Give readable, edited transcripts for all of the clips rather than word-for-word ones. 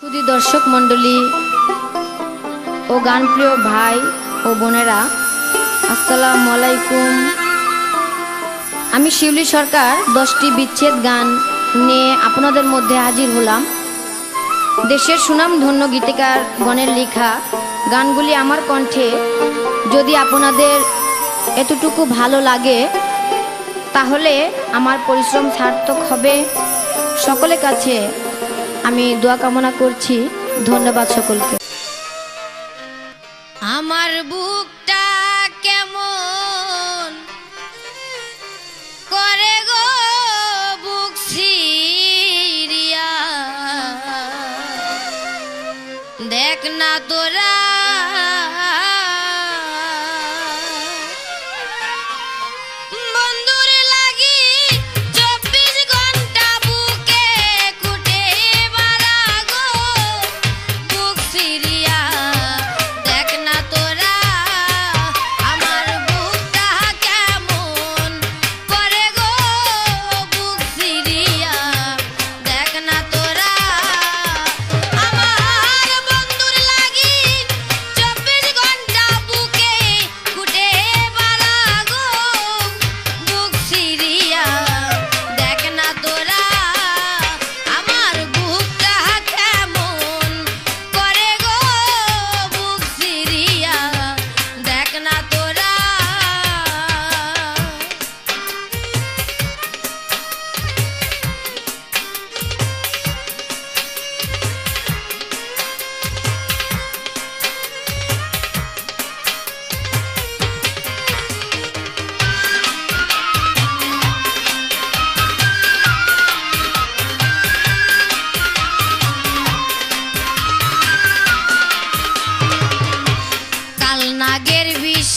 সুধী দর্শক মণ্ডলী ও গানপ্রিয় ভাই ও বোনেরা, আসসালামু আলাইকুম। আমি শিউলি সরকার 10টি বিচ্ছেদ গান নিয়ে আপনাদের মধ্যে হাজির হলাম। দেশের সুনামধন্য গীতিকার গণের লেখা গানগুলি আমার কণ্ঠে যদি আপনাদের এতটুকু ভালো লাগে তাহলে আমার পরিশ্রম সার্থক হবে। সকলের কাছে আমি দোয়া কামনা করছি। ধন্যবাদ সকলকে। আমার বুকটা কেমন করে গো বুক ছিড়িয়া, দেখ না তোরা বন্ধুর লাগি 24 ঘন্টা বুকে কুটে মারা গো বুক ছিড়িয়া, দেখ না তোরা আমার বুকটা কেমন করে গো বুক ছিড়িয়া, দেখ না তোরা আমার বন্ধুর লাগি 24 ঘন্টা বুকে কুটে মারা গো বুক ছিড়িয়া, দেখ না তোরা আমার বুকটা কেমন করে গো বুক ছিড়িয়া, দেখ না তোরা। কাল নাগের বিষ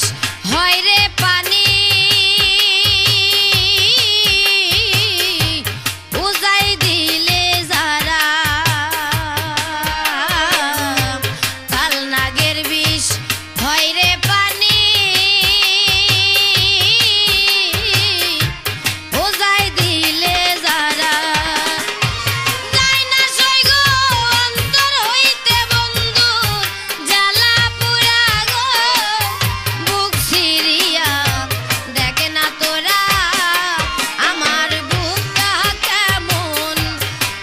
হয় রে পানি, উজাই দিলে যারা, কাল নাগের বিষ হয় রে পানি, উজাই দিলে যারা, যাই না সই গো অন্তর হইতে বন্ধু জ্বালা পুরা গো বুক ছিড়িয়া, দেখ না তোরা আমার বুকটা কেমন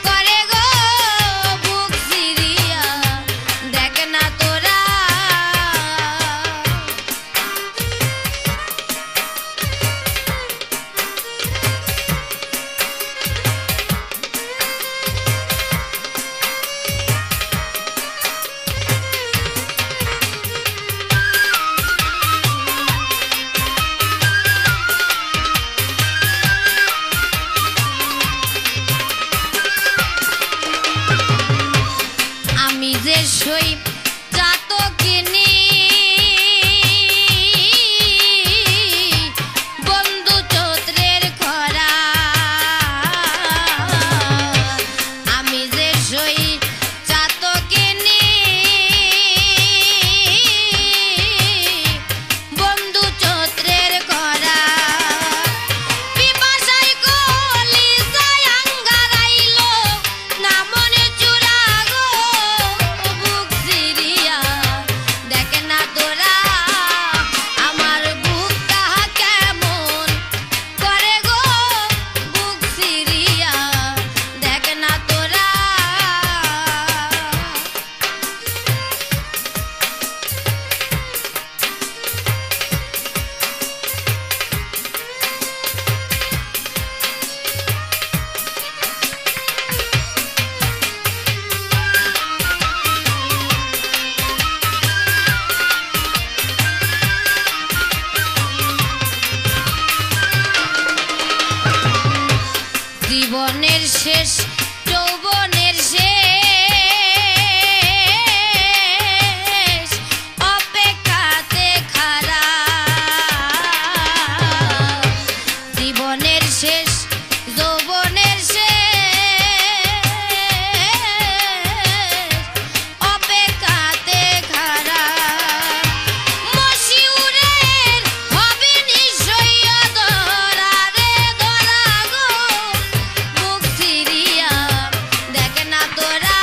করে গো বুক ছিড়িয়া, দেখ না তোরা। আমি যে সই চাতকিনি বন্ধু চৈত্রের খরা, আমি যে সই চাতকিনি বন্ধু চৈত্রের খরা, পিপাসায় কলি যায় আঙ্গারাইলো না মনে চূড়া গো বুক ছিড়িয়া, দেখ না তোরা আমার বুকটা কেমন করে গো বুক ছিড়িয়া, দেখ না তোরা। জীবনের শেষ যৌবনের শেষ অপেক্ষাতে খারা, জীবনের শেষ যৌবনের শেষ অপেক্ষাতে খারা, মশিউরের হবে নিশ্চয় ধরা রে ধরা গো বুক ছিড়িয়া, দেখ না তোরা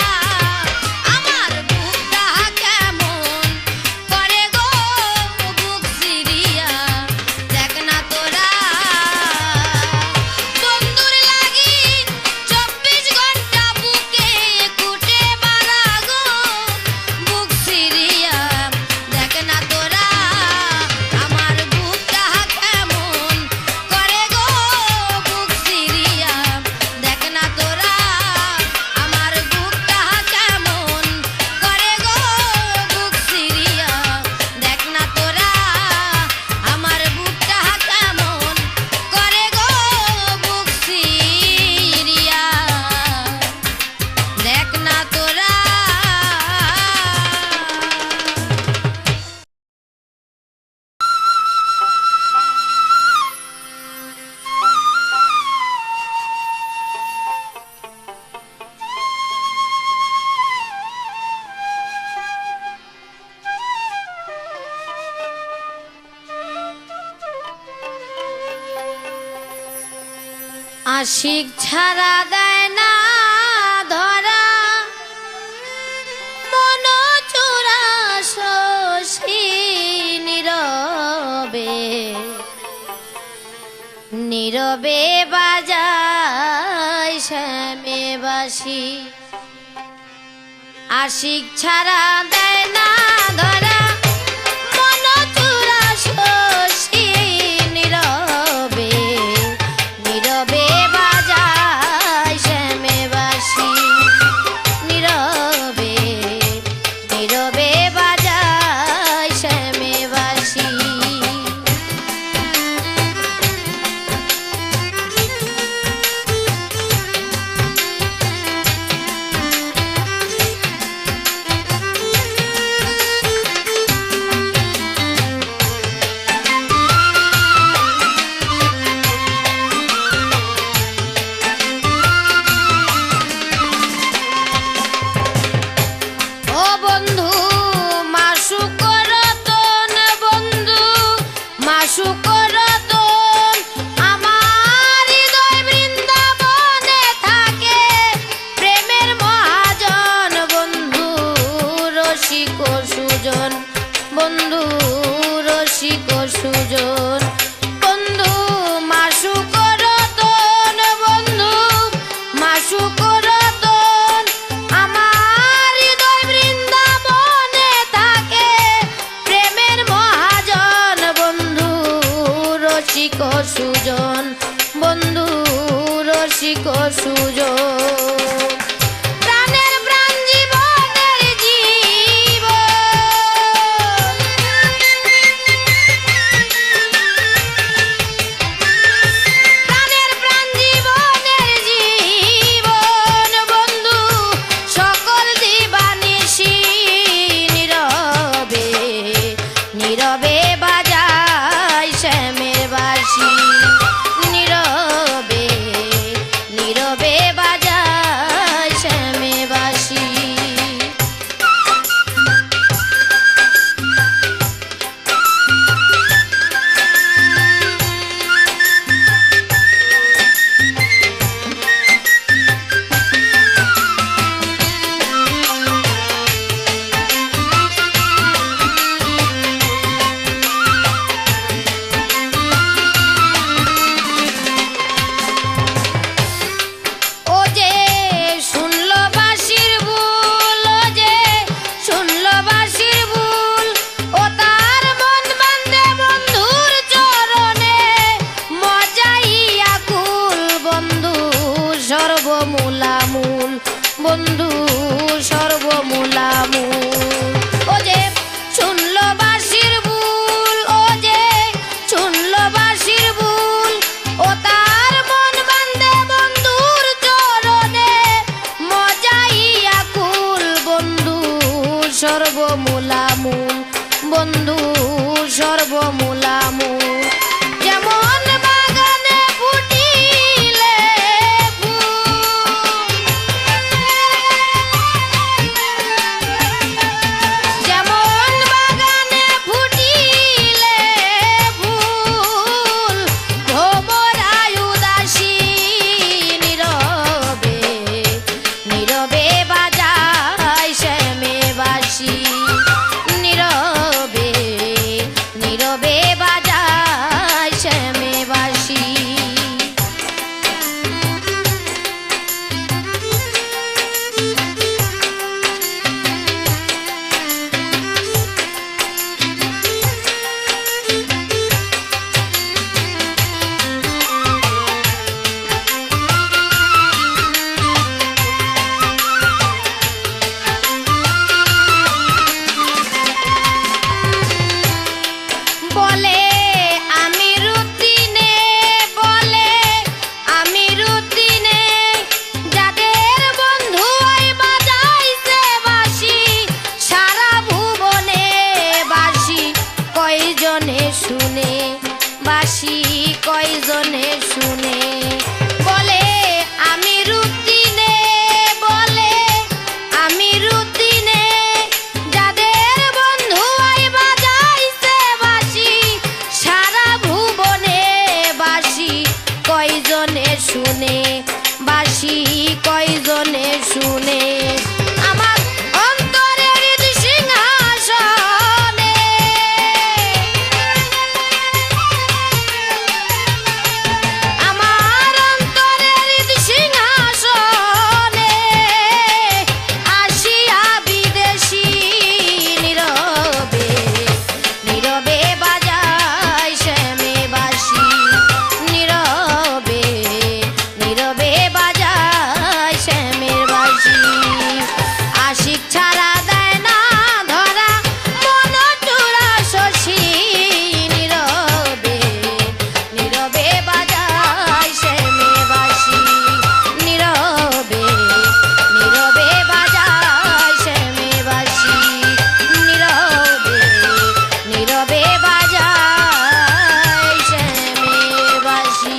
আশিক ছাড়া দেয় না ধরা মন চূড়া শশী নীরবে নীরবে বাজায় শ্যামে বাঁশি আশিক ছাড়া দেয় না ধরা মন চূড়া শশী নীরবে নীরবে বাজায় শ্যামে বাঁশি নীরবে নীরবে বাজায় শ্যামে বাঁশি বন্ধু রসিক সুজন বন্ধু মাসুক রতন বন্ধু মাসুক রতন আমার হৃদয় বৃন্দাবনে থাকে প্রেমের মহাজন বন্ধু রসিক সুজন বন্ধু রসিক সুজন নীরবে বাজায় শ্যামের বাঁশি নীরবে নীরবে বাজায় শ্যামের বাঁশি সর্বমূলামূল বন্ধু সর্বমূলামূল ও যে শুনল বাঁশির বুল ও যে শুনল বাঁশির বুল ও তার মন বান্ধে বন্ধুর চরণে মজাইয়া কুল বন্ধু সর্বমূলামূল বন্ধু সর্বমূলামূল যেমন বাগানে ফুটিলে ফুল কয়জনে শুনে, বাসি কয়জনে শুনে, আমার অন্তরের সিংহাসনে। আমার অন্তরের সিংহাসনে আসিয়া বিদেশি নীরবে নীরবে বাজায় শ্যামে বাঁশি, নীরবে নীরবে বাজায় শ্যামের বাঁশি। আশিক ছাড়া দেয় না ধরা মন চূড়া শশী, নীরবে নীরবে বাজায় শ্যামে বাঁশি, নীরবে নীরবে বাজায় শ্যামে বাঁশি, নীরবে নীরবে বাজায় শ্যামে বাঁশি।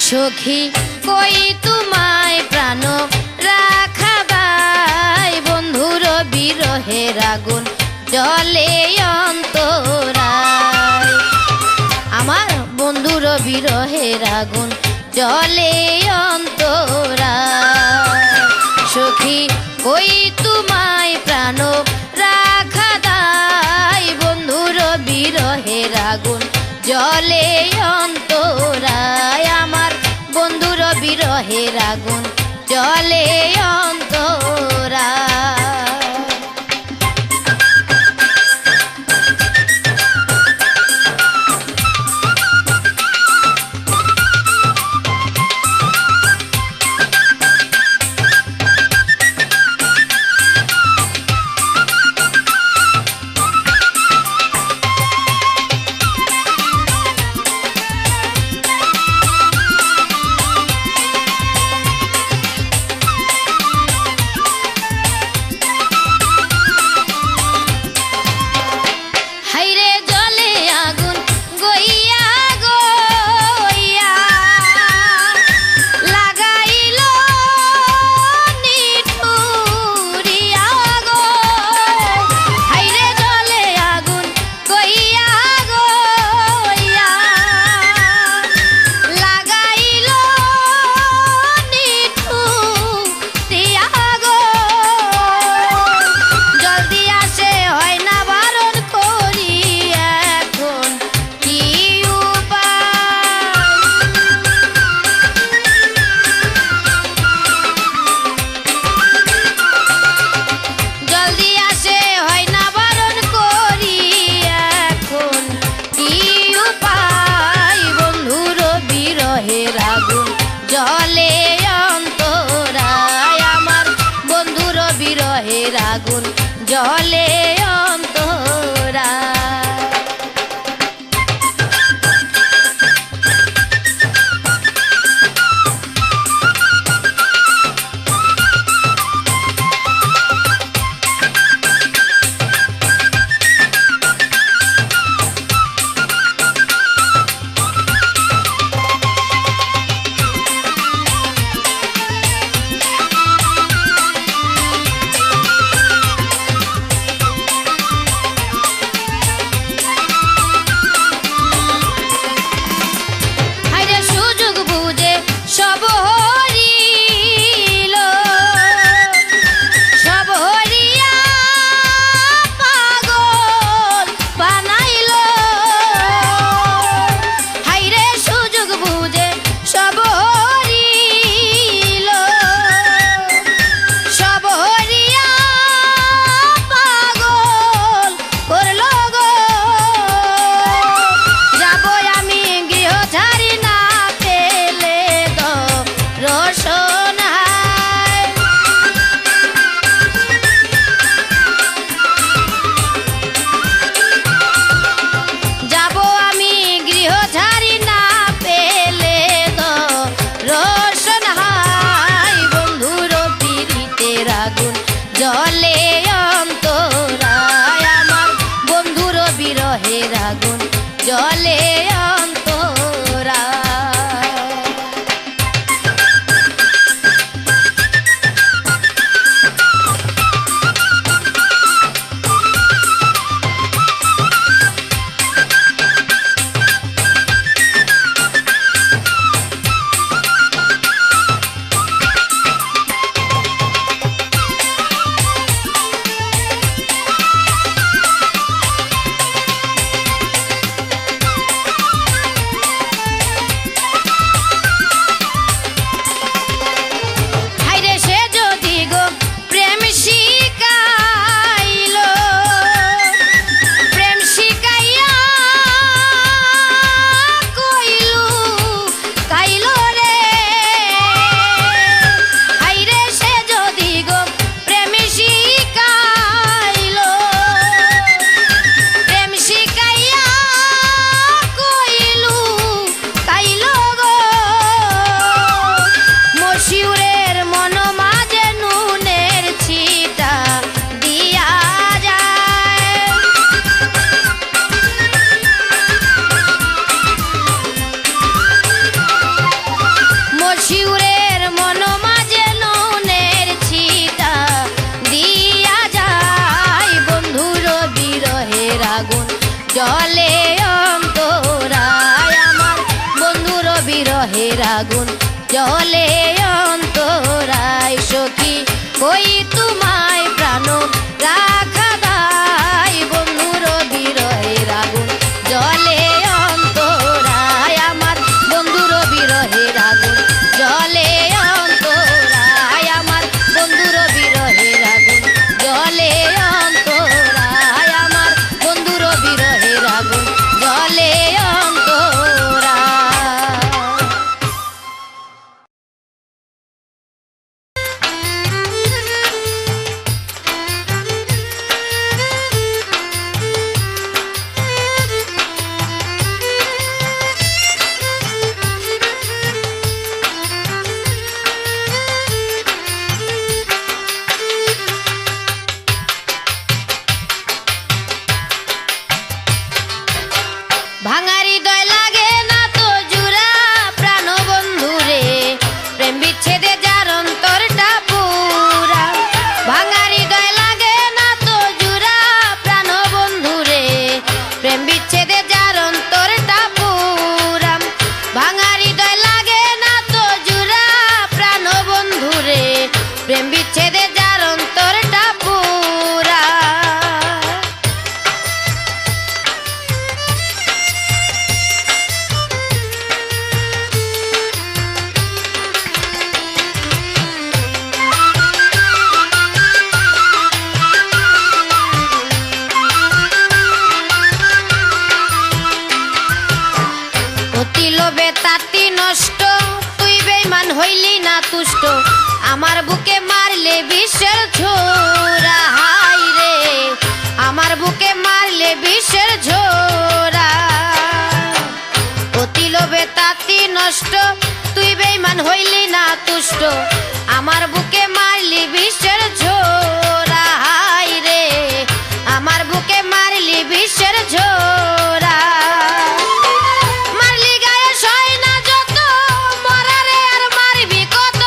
সখী কই তোমায় প্রাণ রাখাবাই, বন্ধুর বিরহের আগুন জলে অন্তরায়, আমার বন্ধুর বিরহের আগুন জলে অন্তরায়। সখী কই তোমায় প্রাণ রাখাদাই, বন্ধুর বিরহের আগুন জলে অন্তরায়, আমার বন্ধুর বিরহের আগুন জলে অন্তরায়। হাইরে জলে আগুন গইয়া গইয়া লাগাইল নিঠুরিয়া গো, হাইরে জলে আগুন গইয়া গইয়া লাগাইল নিঠুরিয়া গো। জলদি আসে হয় না বারণ করি এখন কি উপায়, জলদি আসে হয় না বারণ করি এখন কি উপায়, বন্ধুর বিরহের আগুন জলে অন্তরায়, আমার বন্ধুর বিরহের আগুন জলে অন্তরায়। কই তোমায় প্রাণ রাখা দাই, বন্ধুর বিরহের আগুন জলে অন্তরায় আমার, বন্ধুর বিরহের আগুন জলে অন্তরায় আমার, বন্ধুর বিরহের আগুন জলে অন্তরায় আমার, বন্ধুর বিরহের আগুন জলে অন্তরায়। ভাঙা হৃদয় লাগে না তো জুড়া, প্রাণ বন্ধুরে প্রেম বিচ্ছেদে যার অন্তরটা পুরা। ভাঙা হৃদয় লাগে না তো জুড়া, প্রাণ বন্ধুরে প্রেম বিচ্ছেদে যার অন্তরটা পুরা। ভাঙা হৃদয় লাগে না তো জুড়া, প্রাণ বন্ধুরে প্রেম বিচ্ছেদে যার অন্তরটা পুরা। অতি লোভে তাতি নষ্ট, তুই বেঈমান হইলি না তুষ্ট, আমার বুকে মারলে বিষের ছোরা। হাই রে আমার বুকে মারলে বিষের ছোরা। অতি লোভে তাতি নষ্ট, তুই বেঈমান হইলি না তুষ্ট, আমার বুকে মারলি বিষের ছোরা। হাই রে আমার বুকে মারলি বিষের ছোরা। মারলি গায়ে সয় না যত, মরারে আর মারবি কত।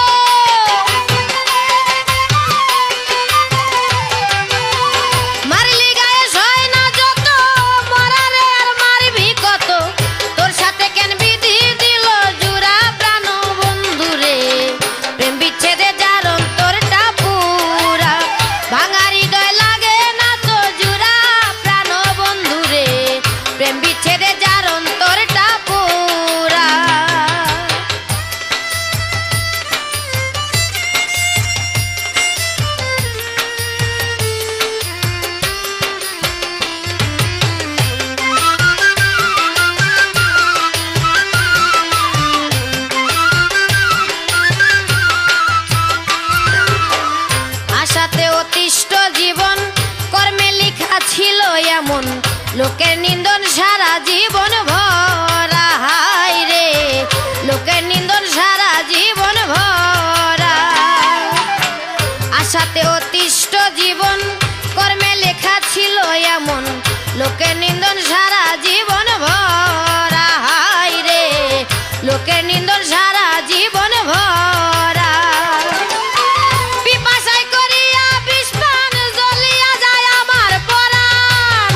মারলি গায়ে সয় না যত, মরারে আর মারবি কত। তোর সাথে কেন বিধি দিল জুড়া, প্রাণ বন্ধুরে প্রেম বিচ্ছেদে যার অন্তরটা পুরা। ভাঙা হৃদয় লাগে না তো জুড়া, প্রাণ বন্ধুরে প্রেম বিচ্ছেদে যার অন্তরটা পুরা। আশাতে অতিষ্ঠ জীবন, কর্মে লিখা ছিল এমন, লোকের নিন্দন সারা জীবন ভরা। হাই রে লোকের নিন্দন সারা জীবন ভরা। আশাতে অতিষ্ঠ জীবন, কর্মে লেখা ছিল এমন, লোকের নিন্দন সারা জীবন ভরা। হাই রে লোকের নিন্দন সারা জীবন ভরা। পিপাসায় করিয়া বিষ পান, জ্বলিয়া যায় আমার পরাণ।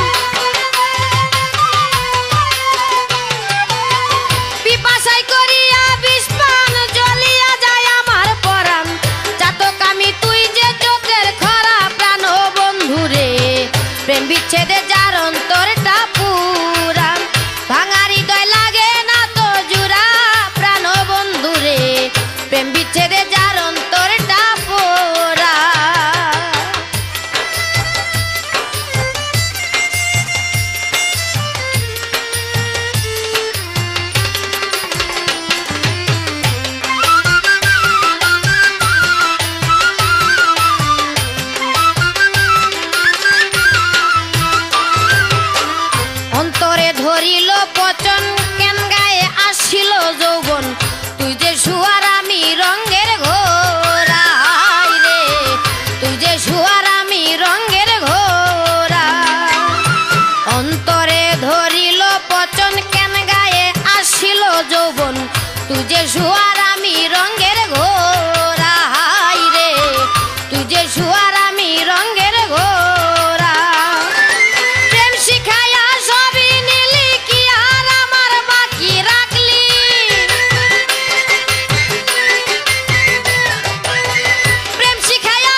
পিপাসায় করিয়া বিষ পান, জ্বলিয়া যায় আমার পরাণ। চাতক আমি তুই যে চোখের খরা, প্রাণ বন্ধুরে প্রেম বিচ্ছেদে যার অন্তরটা পুরা। ভাঙা হৃদয় লাগে না তো জুড়া, প্রাণ বন্ধুরে প্রেম বিচ্ছেদে যার অন্তরটা পুরা। অন্তরে ধরিল পচন, কেন গায়ে আসিল যৌবন, তুই যে শুয়ার আমি রঙের ঘোরা। হাই রে তুই যে শুয়ার আমি রঙের ঘোরা। অন্তরে ধরিল পচন, কেন গায়ে আসিল যৌবন, তুই যে শুয়ার আমি রঙের ঘোরা। হাই রে তুই যে শুয়ার আমি রঙের ঘোরা। প্রেম শিখায়া সবই নিলি, কি আর আমার বাকি রাখলি। প্রেম শিখায়া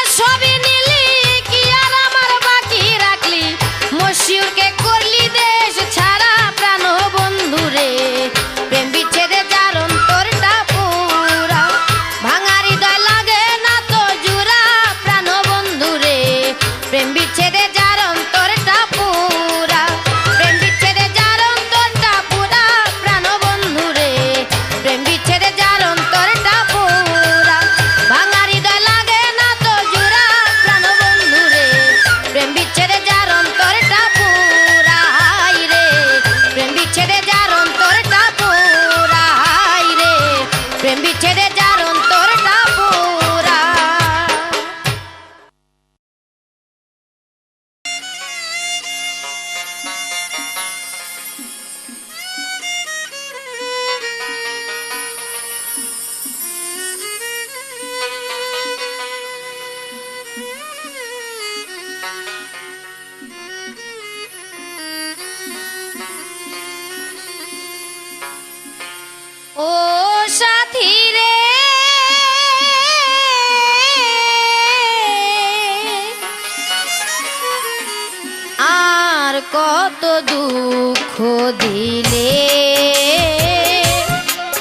কত দুঃখ দিলে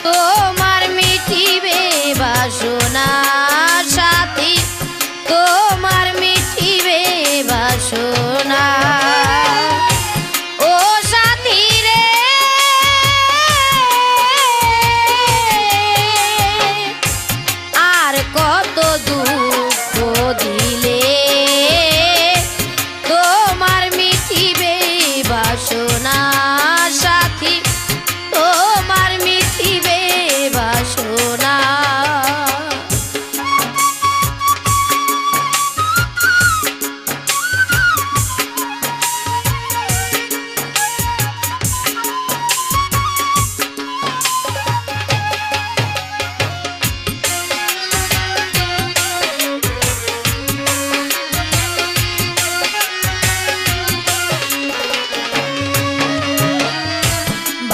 তোমার মিটিবে বাসনা সাথী, তোমার মিটিবে বাসনা। ও সাথী রে আর কত দুঃখ দিলে তোমার মিটিবে বাসনা সাথী, তোমার মিটিবে বাসনা।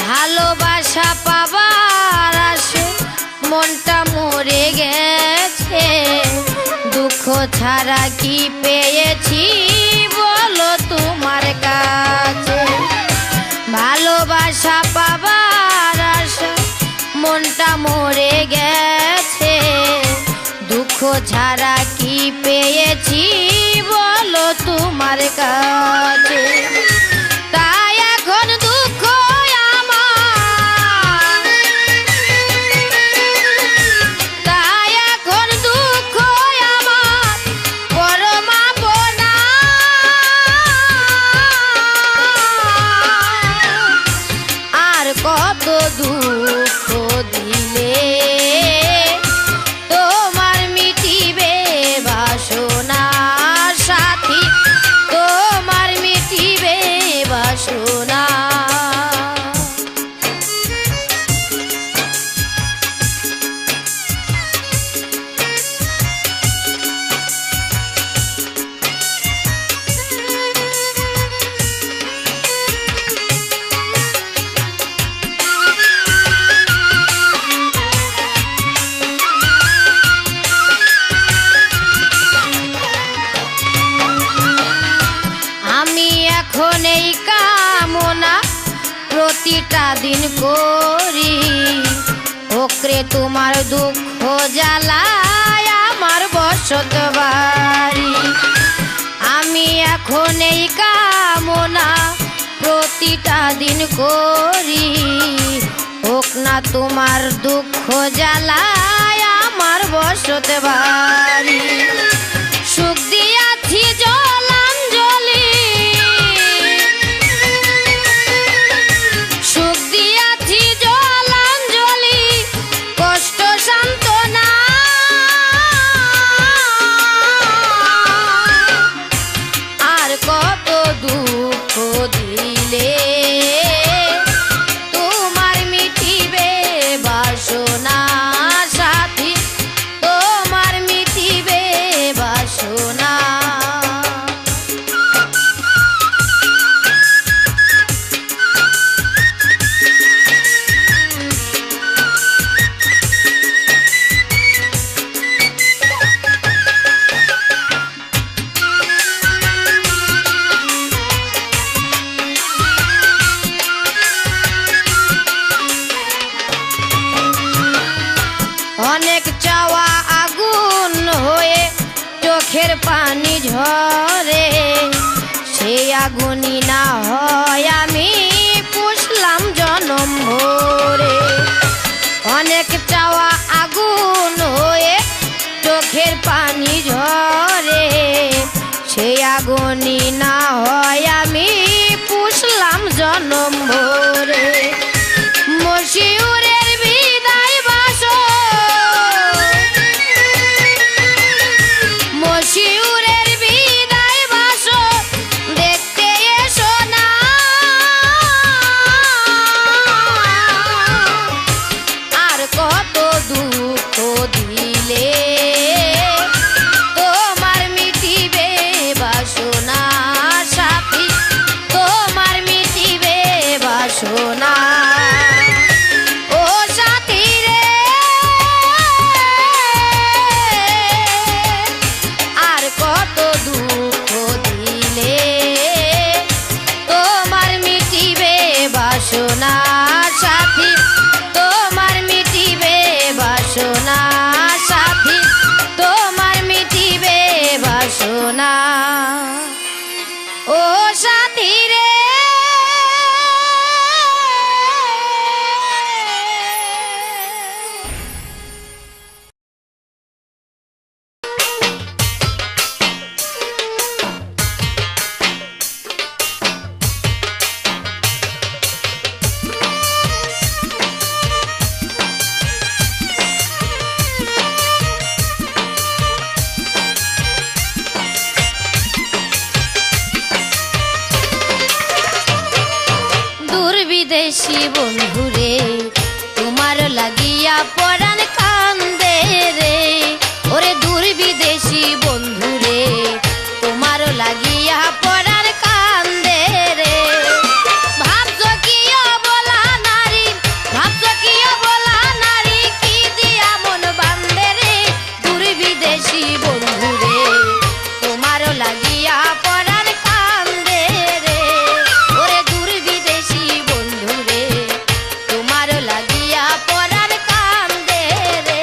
ভালোবাসা পাবার আসে মনটা মরে গেছে, দুঃখ ছাড়া কি পেয়েছি বলো তোমার কাছে। ভালোবাসা পাবার আসে মনটা মরে গেছে, দুঃখ ছাড়া কি পেয়েছি বলো তোমার কাছে। তাই এখন দুঃখ কত দুঃখ দিলে তোমার মিটিবে বাসনা সাথী, তোমার মিটিবে বাসনা। এখন এই কামনা প্রতিটা দিন করি, ওকরে তোমার দুঃখ জ্বালায় আমার বসত বাড়ি। আমি এখন এই কামনা প্রতিটা দিন করি, হোক না তোমার দুঃখ জ্বালায় আমার বসত বাড়ি। সুখ দিয়াছি জলাঞ্জলি, সুখ দিয়াছি জলাঞ্জলি, কষ্ট সান্ত্বনা। আর কত দুঃখ দিলে তোমার মিটিবে বাসনা সাথী, তোমার মিটিবে বাসনা। অনেক চাওয়া আগুন হয়ে চোখের পানি ঝরে, সেই আগুনই না হয় আমি পুষলাম জনম ভরে। অনেক চাওয়া আগুন হয়ে চোখের পানি ঝরে, সেই আগুনই না হয় আমি পুষলাম জনম ভরে। মশিউরের বিদায় বাসর, মশিউরের বিদায় বাসর দেখতে এসো না। আর কত দুঃখ দিলে তোমার মিটিবে বাসনা সাথী, তোমার মিটিবে বাসনা। না ও সাথী রে বিদেশি বন্ধুরে তোমার লাগিয়া পরাণ কান্দে রে ওরে দূর বিদেশি বন্ধুরে তোমার লাগিয়া পরাণ কান্দে রে ভাবছো কি বলা নারী ভাবছো কি বলা নারী কি দিয়া মন বান্ধে রে দূর বিদেশি বন্ধুরে তোমার লাগিয়া পরাণ কান্দে রে ওরে দূর বিদেশি বন্ধুরে তোমার লাগিয়া পরাণ কান্দে রে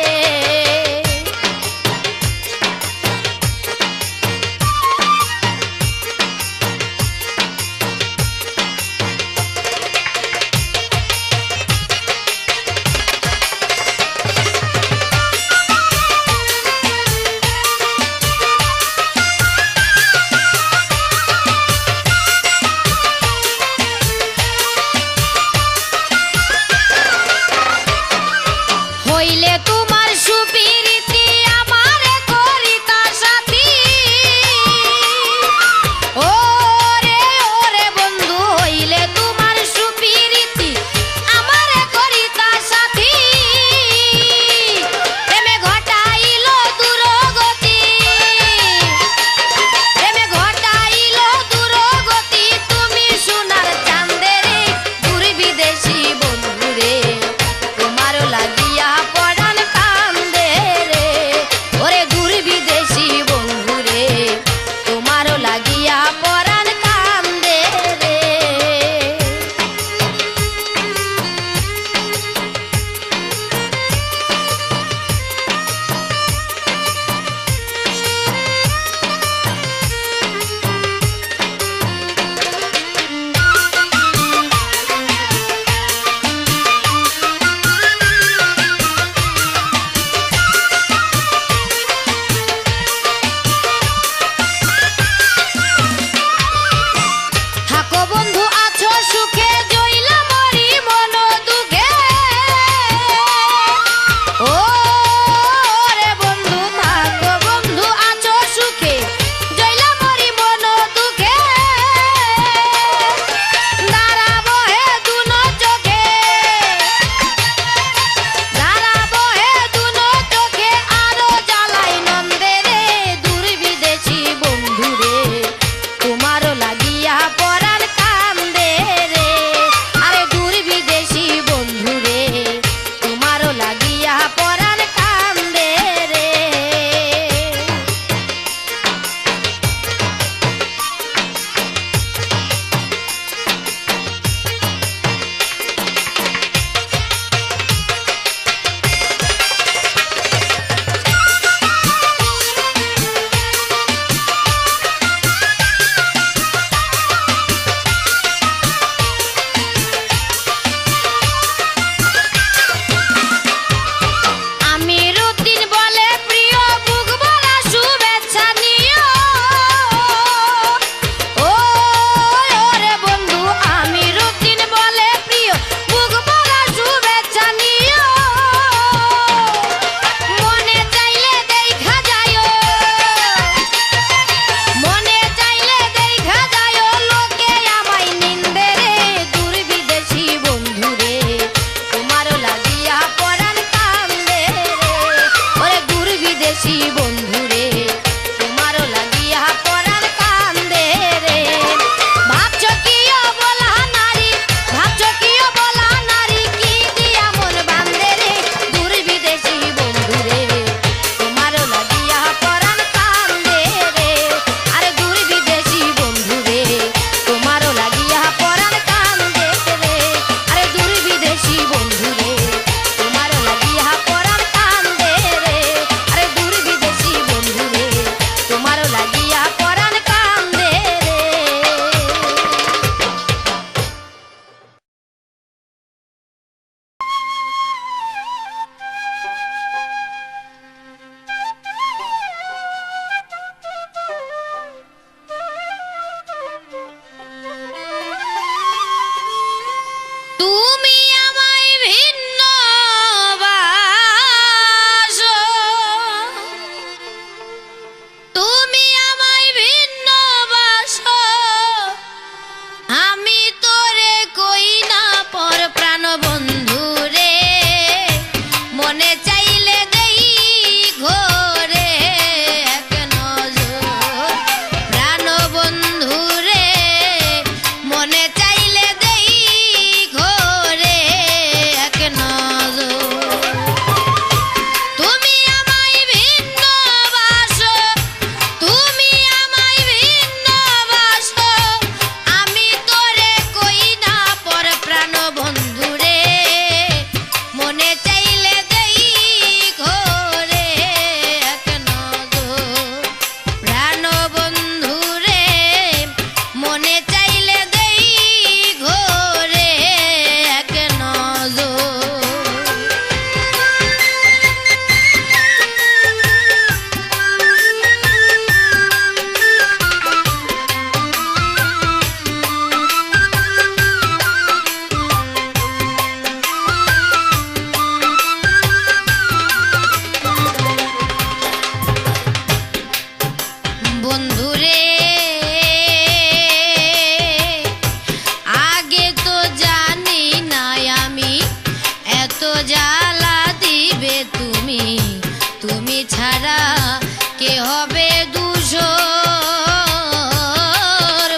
হবে দূষর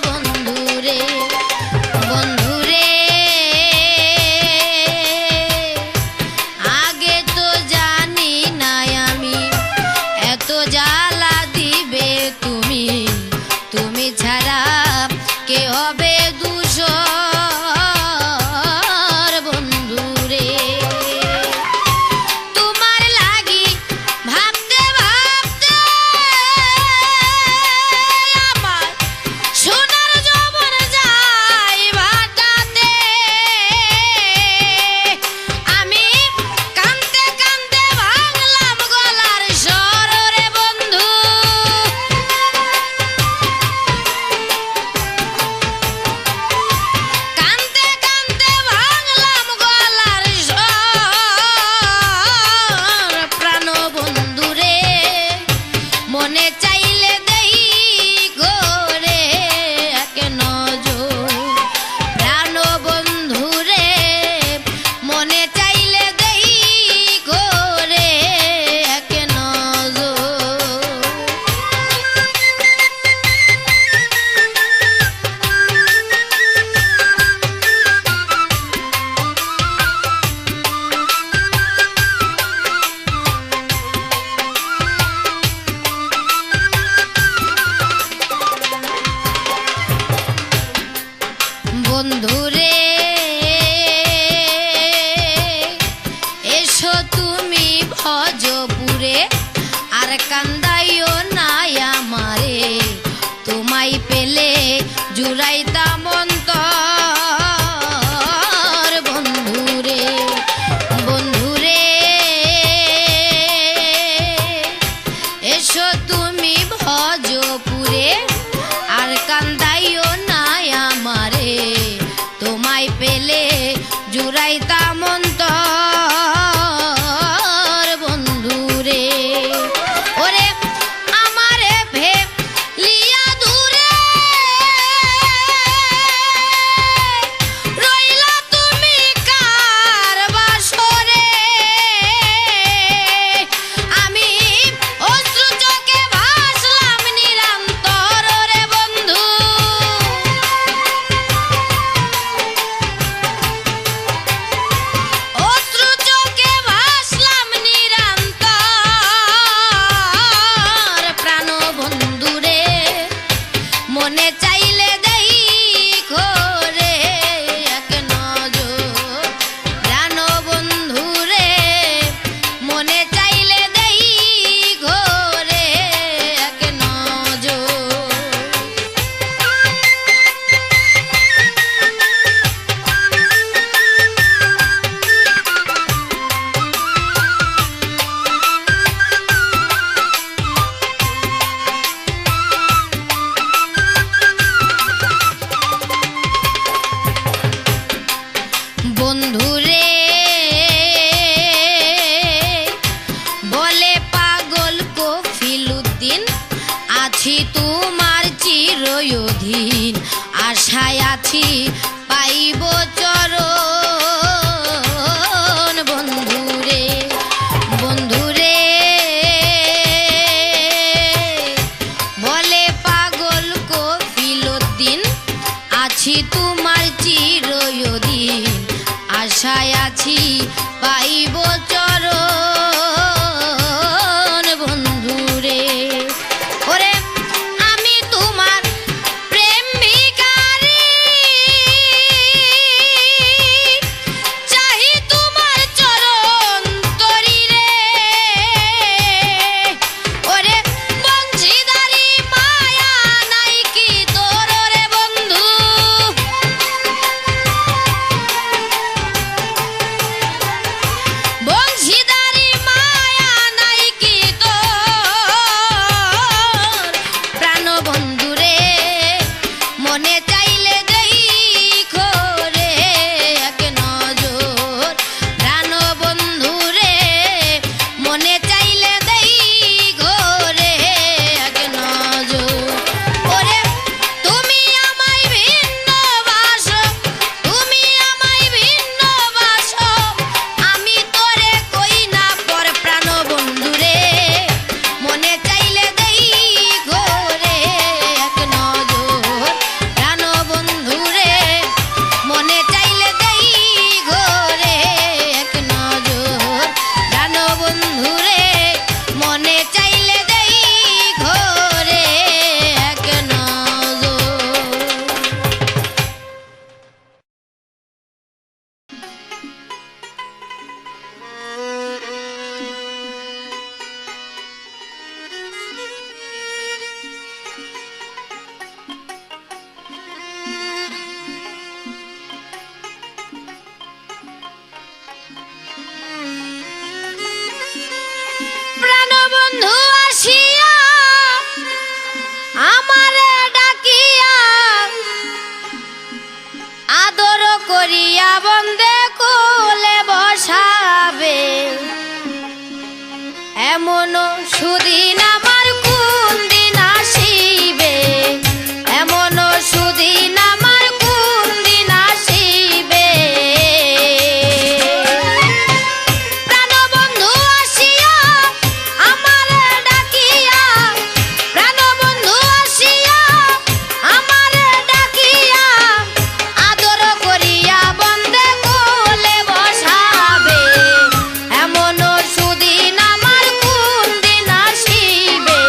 বন্ধুরে বন্ধুরে আগে তো জানি না আমি এত জ্বালা দিবে তুমি তুমি ছাড়া কে হবে দূষর বন্ধুরে তোমার লাগি ভাবতে ভাবতে আমার সোনার যৌবন যায় ভাটাতে আমি কাঁদতে কাঁদতে ভাঙলাম গলার স্বর রে বন্ধু কাঁদতে কাঁদতে ভাঙলাম গলার স্বর প্রাণ বন্ধুরে মনে চাইলে দেই গোরে এক নজর প্রাণ বন্ধুরে মনে চাইলে দেই গোরে এক নজর বন্ধুরে এসো তুমি ভজপুরে আর কান্দাইও নাই আমারে তোমায় পেলে জুড়াইতাম অন্তর বন্ধুরে বন্ধুরে এসো তুমি ভজপুরে আর কান্দাইও নাই আমারে তোমায় পেলে জুড়াইতাম অন্তর বন্ধুরে ওরে আমারে ভেলিয়া দূরে রইলা তুমি কার বাসরে আমি অশ্রু চোখে ভাসলাম নিরন্তর রে বন্ধু অশ্রু চোখে ভাসলাম নিরন্তর প্রাণ বন্ধুরে মনে চাইলে দেই ঘরে এক নজর প্রাণ বন্ধুরে মনে চাইলে দেই ঘরে এক নজর বন্ধুরে বলে পাগল কফিলুদ্দিন আছি তোমার চিরয়ধীন আশায় আছি পাইব চরণ বন্ধুরে বন্ধুরে বলে পাগল কফিলুদ্দিন আছি তোমার চিরয়ধীন আশায় আছি পাইব চরণ বন্ধুরে ওরে আমি তোমার প্রেম ভিখারি চাহি তোমার চরণ তরিরে ওরে বংশীধারী মায়া নাই কি তোর রে বন্ধু এমন সুদিন আমার কোন দিন আসিবে, এমন সুদিন আমার কোন দিন আসিবে। প্রাণবন্ধু আসিয়া আমারে ডাকিয়া, প্রাণবন্ধু আসিয়া আমারে ডাকিয়া, আদর করিয়া বন্দে কোলে বসাবে। এমন সুদিন আমার কোন দিন আসিবে,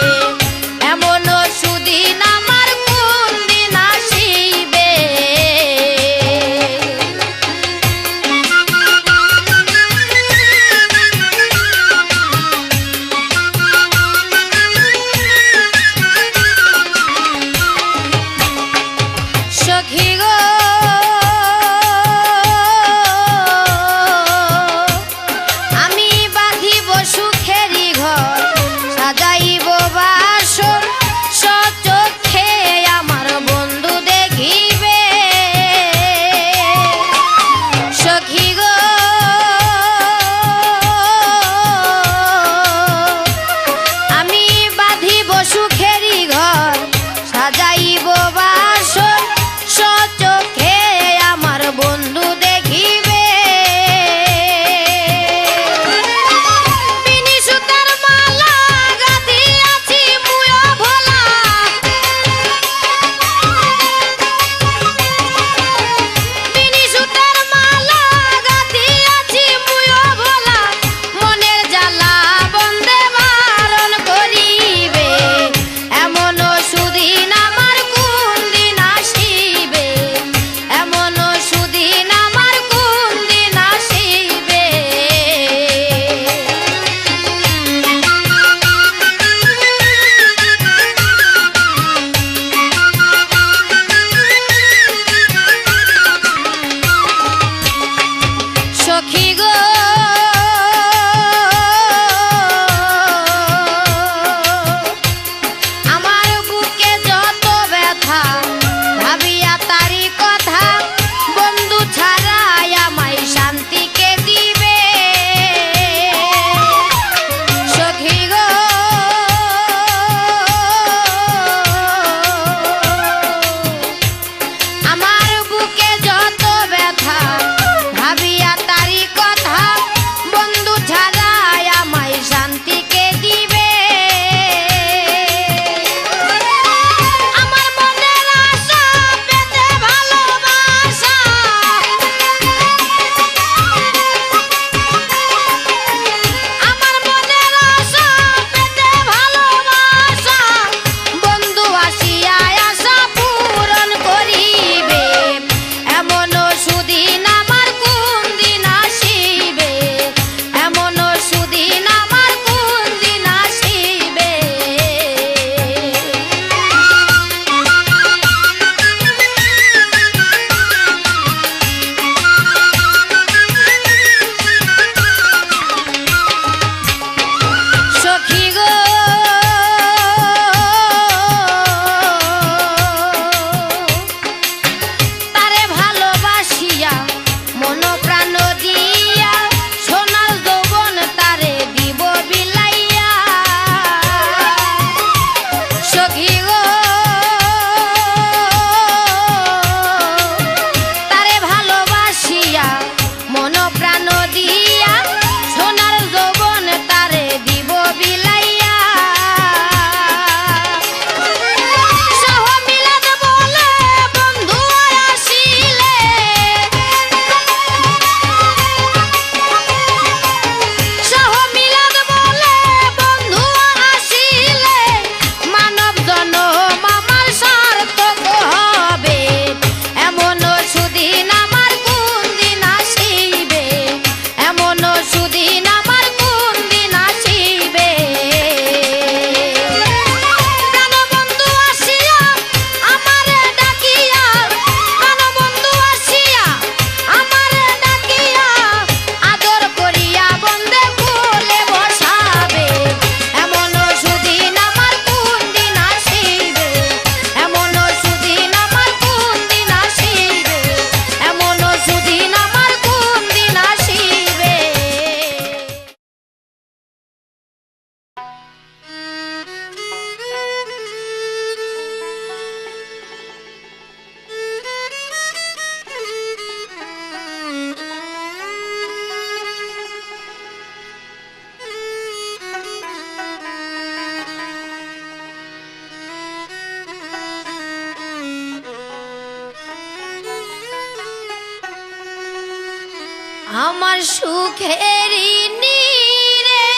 আমার সুখেরই নীরে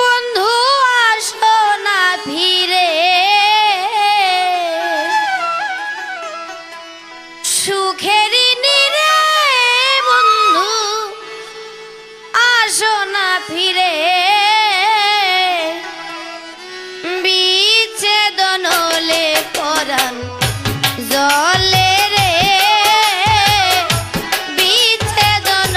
বন্ধু আসো না ফিরে সুখেরই নীরে বন্ধু আসো না ফিরে বিচ্ছেদন হলে পরাণ জলে রে বিচ্ছেদন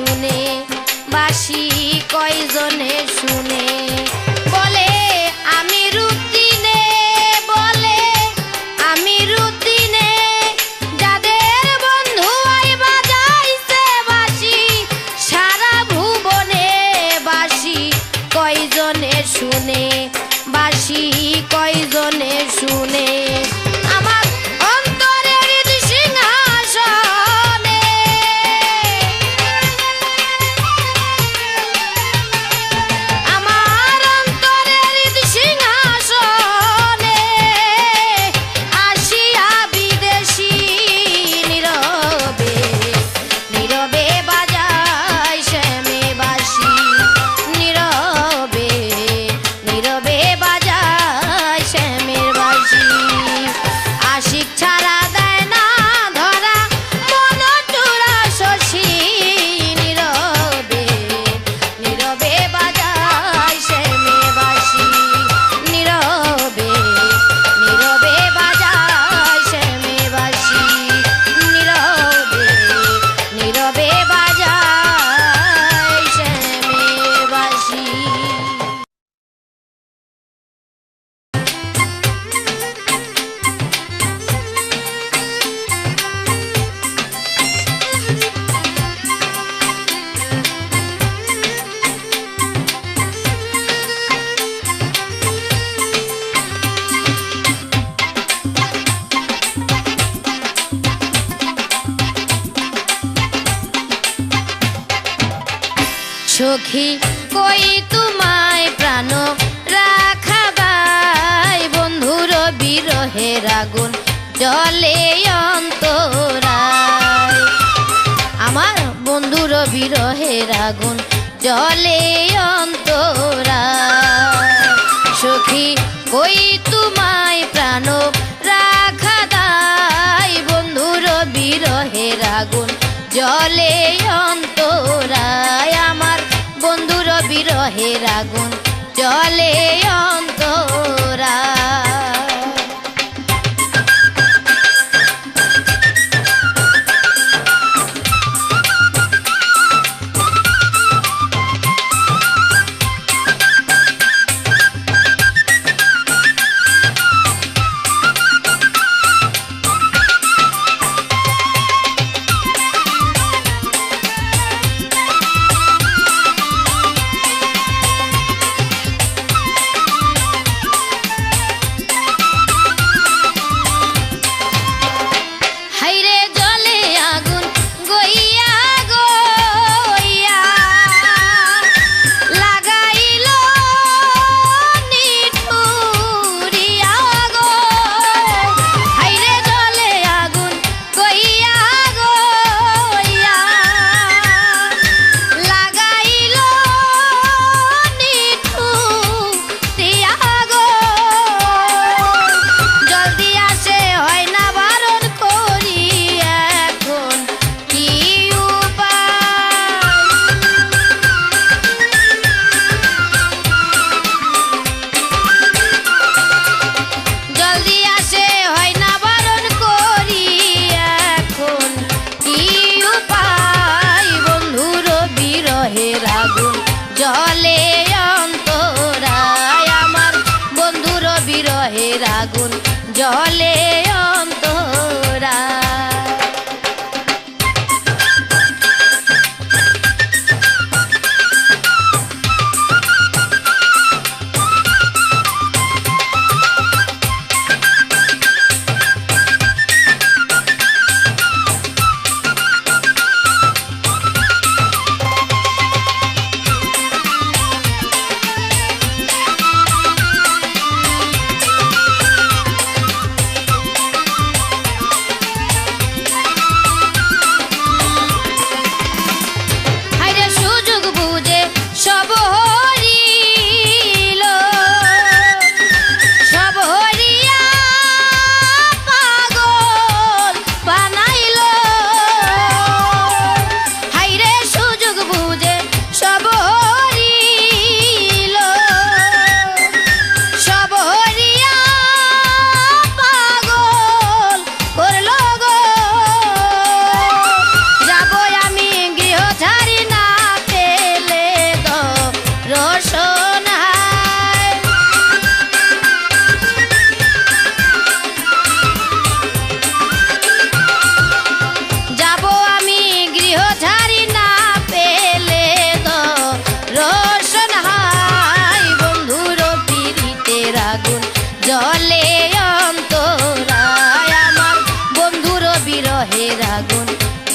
শুনে বাসি কয়জনে শুনে বলে আমি রুটিনে বলে আমি রুটিনে যাদের বন্ধু আই বাজাইছে বাসি সারা ভুবনে বাসি কয়জনে শুনে বাসি কয়জনে শুনে আমার অন্তরের সিংহাসনে আমার অন্তরের সিংহাসনে আসিয়া বিদেশি নীরবে নীরবে বাজায় শ্যামে বাসি নীরবে নীরবে বাজায় শ্যামের বাসি আশিক ছাড়া দেয় না ধরা মন চূড়া শশী নীরবে নীরবে বাজায় শ্যামে বাসি নীরবে নীরবে বাজায় শ্যামে বাসি নীরবে নীরবে বাজায় শ্যামে বাসি। সখী কই তোমায় প্রাণ রাখাবাই বন্ধুর বিরহের আগুন জলে অন্তরায় আমার বন্ধুর বিরহের আগুন জলে অন্তরায় সখী কই তোমায় প্রাণ রাখাদাই বন্ধুর বিরহের আগুন জলে অন্তরায় আমার বন্ধুর বিরহের আগুন জলে অন্তরায়। আগুন জলে অন্তরা।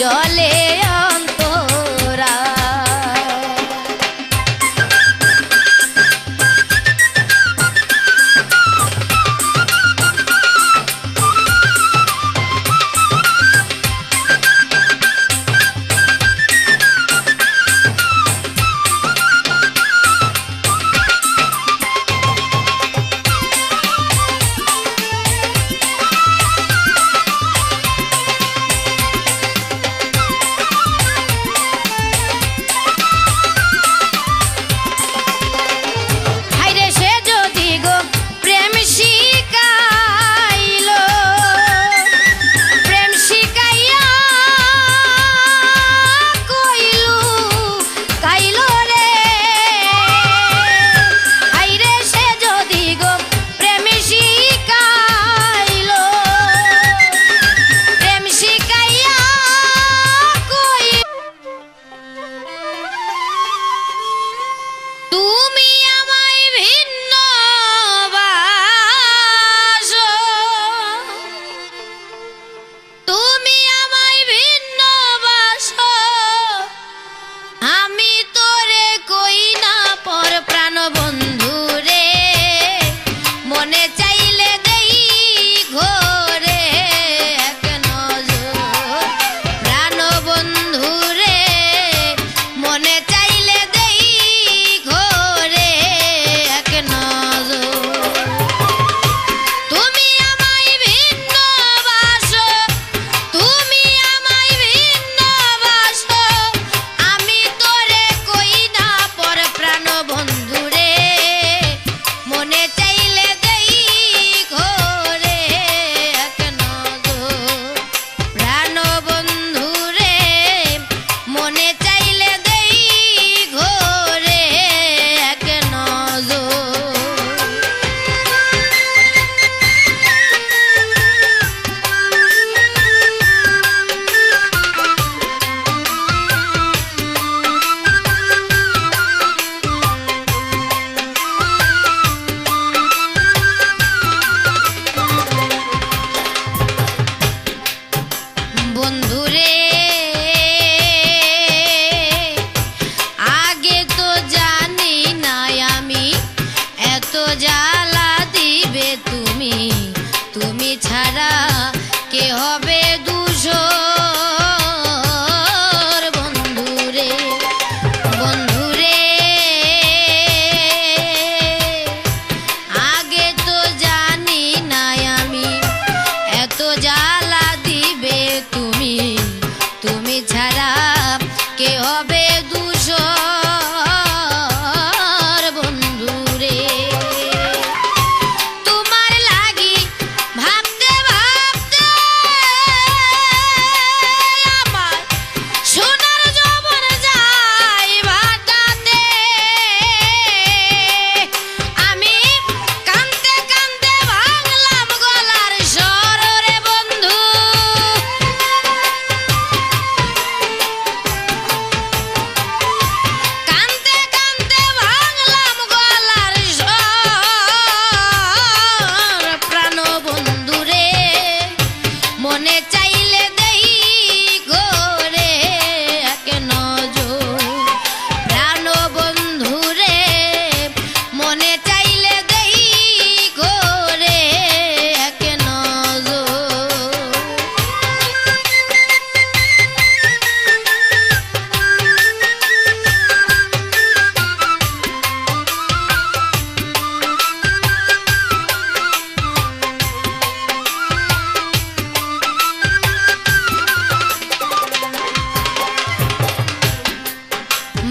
জলে অন্তরা।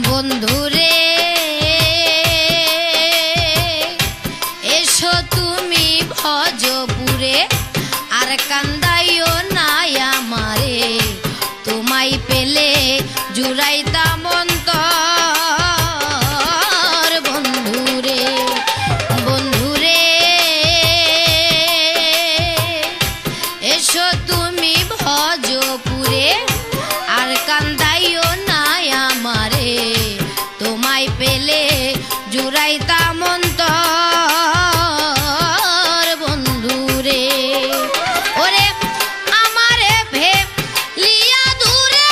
বন্ধুরে এসো তুমি ভজপুরে আর কান্দাইও নাই আমারে তোমায় পেলে জুড়াইতাম অন্তর বন্ধুরে বন্ধুরে এসো তুমি ভজপুরে আর কান্দাইও নাই আমারে তোমায় পেলে জুড়াইতাম অন্তর বন্ধুরে ওরে আমারে ভেলিয়া দূরে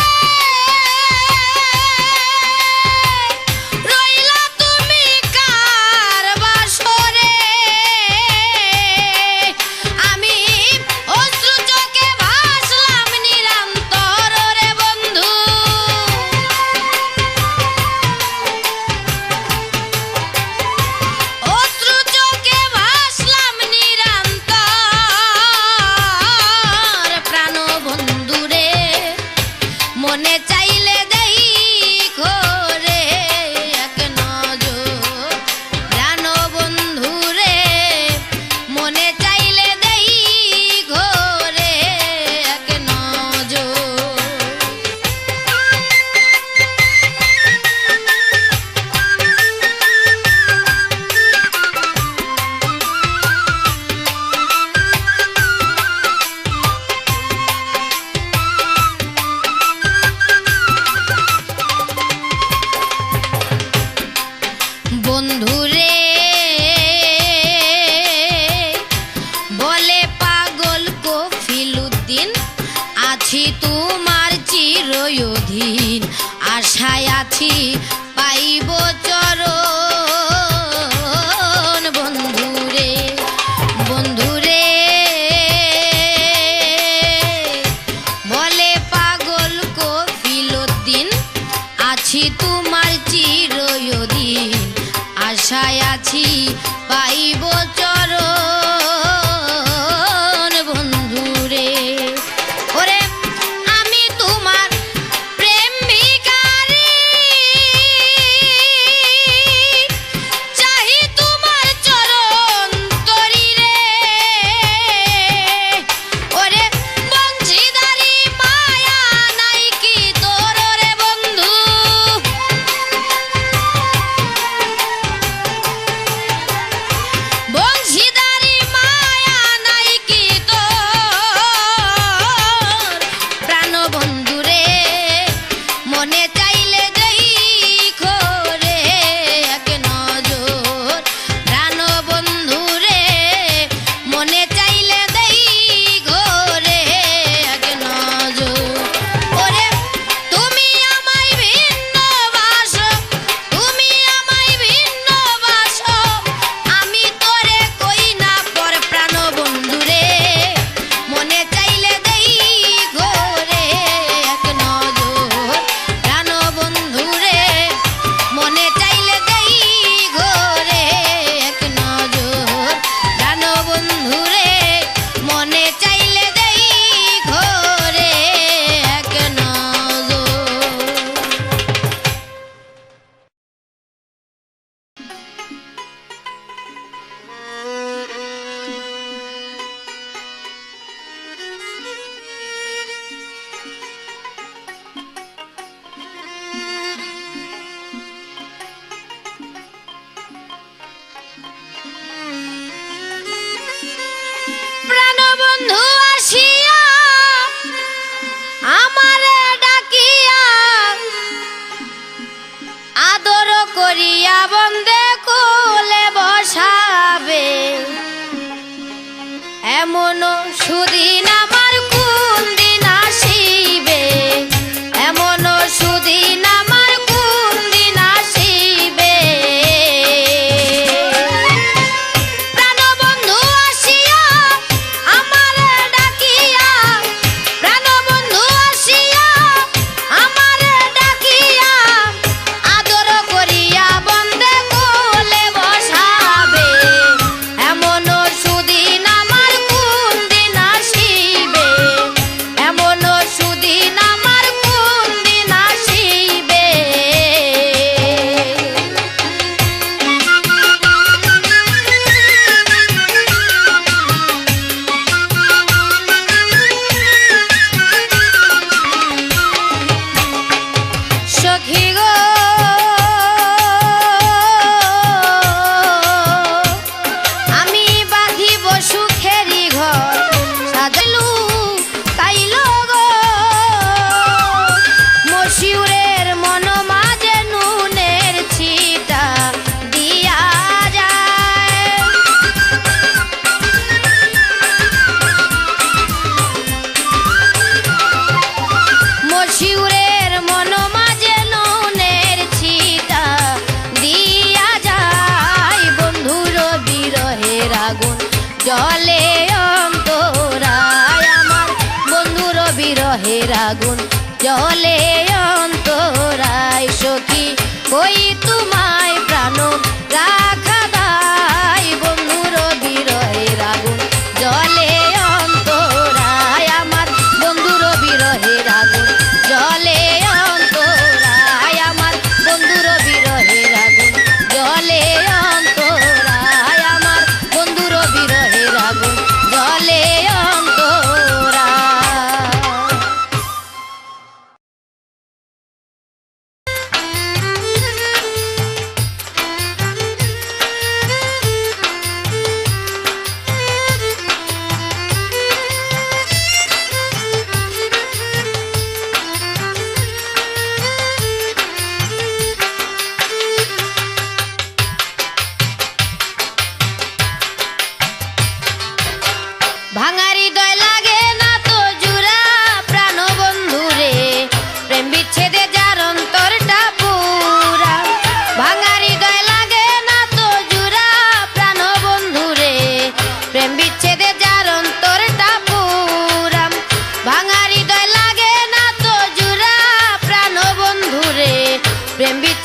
বন্ধুরে বলে পাগল কফিলুদ্দিন, আছি তোমার চিরয়ধীন, আশায় আছি পাইব চরণ। বন্ধুরে বন্ধুরে বলে পাগল কফিলুদ্দিন, আছি তোমার চিরয়ধীন, আশায় আছি পাইব চরণ। বন্ধুরে ওরে আমি তোমার প্রেম ভিখারি, চাহি তোমার চরণ তরি রে। ওরে বংশীধারী মায়া নাই কি তোর রে বন্ধু, বংশীধারী মায়া নাই কি তোর। প্রাণ বন্ধুরে মনে চাইলে দেখো রে এক নজর, প্রাণ বন্ধুরে মনে চাইলে দেখো রে এক নজর। ওরে তুমি আমায় ভিন্ন বাসো, তুমি আমায় ভিন্ন বাসো, আমি তোরে কই না পর। প্রাণ বন্ধুরে মনে চাইলে দেখো রে এক নজর, প্রাণ বন্ধুরে মনে চাইলে দেখো রে এক নজর, প্রাণ বন্ধুরে মনে চাইলে দেখো রে এক প্রাণবন্ধু আসিয়া আমারে ডাকিয়া, আদর করিয়া বন্দে কোলে বসাবে, এমন সুদিন আমার কোন দিন আসিবে, এমন সুদিন আমার কোন দিন আসিবে। প্রাণবন্ধু আসিয়া আমারে ডাকিয়া, প্রাণবন্ধু আসিয়া আমারে ডাকিয়া, আদর করিয়া বন্দে কোলে বসাবে, এমন সুদিন আমার কোন দিন আসিবে, এমন সুদিন আমার কোন দিন আসিবে। সখী গো আমি বাঁধিব সুখেরি ঘর, সাজাইলু কাইল গো মশিউরের মন মাঝে নুনের ছিটা দিয়া যায়। মশিউরের মন মাঝে নুনের ছিটা দিয়া যায়। বন্ধুর বিরহের আগুন জলে অন্তরায় আমার, বন্ধুর বিরহের আগুন জলে অন্তরায়। সখী কই তোমায় প্রাণ রাখা দায়, বন্ধুর বিরহের আগুন জলে অন্তরায় আমার, বন্ধুর বিরহের আগুন জলে অন্তরায় আমার, বন্ধুর বিরহের আগুন জলে অন্তরায় আমার, বন্ধুর বিরহের আগুন জলে অন্তরায়।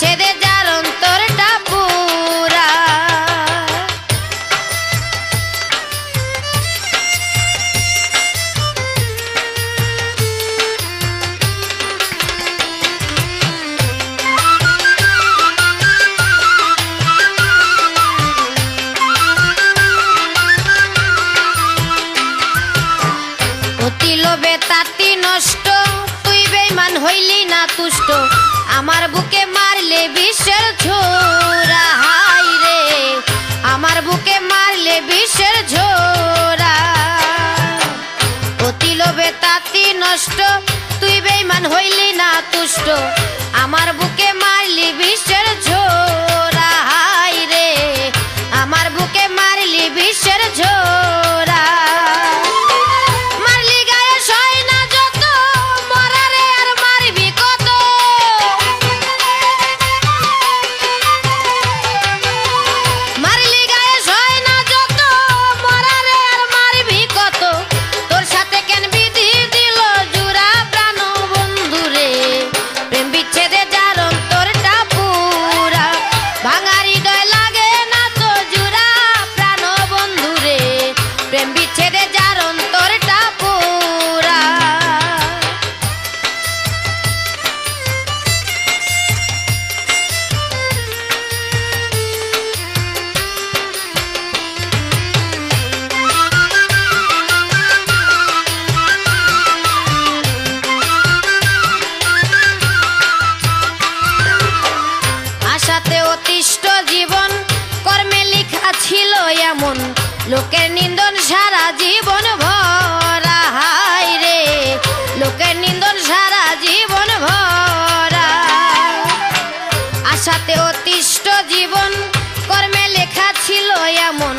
বিচ্ছেদে যার অন্তরটা পুরা। অতি লোভে তাতি নষ্ট, তুই বেঈমান হইলি না তুষ্ট, আমার বুকে মারলে বিষের ছোরা। হাই রে আমার বুকে মারলে বিষের ছোরা। অতি লোভে তাতি নষ্ট, তুই বেঈমান হইলি না তুষ্ট, আমার বুকে মারলি বিষের ছোরা। হাই রে আমার বুকে মারলি বিষের ছোরা। জীবন কর্মে লেখা ছিল এমন, লোকের নিন্দন সারা জীবন ভরা। হাই রে লোকের নিন্দন সারা জীবন ভরা। আশাতে অতিষ্ঠ জীবন কর্মে লেখা ছিল এমন,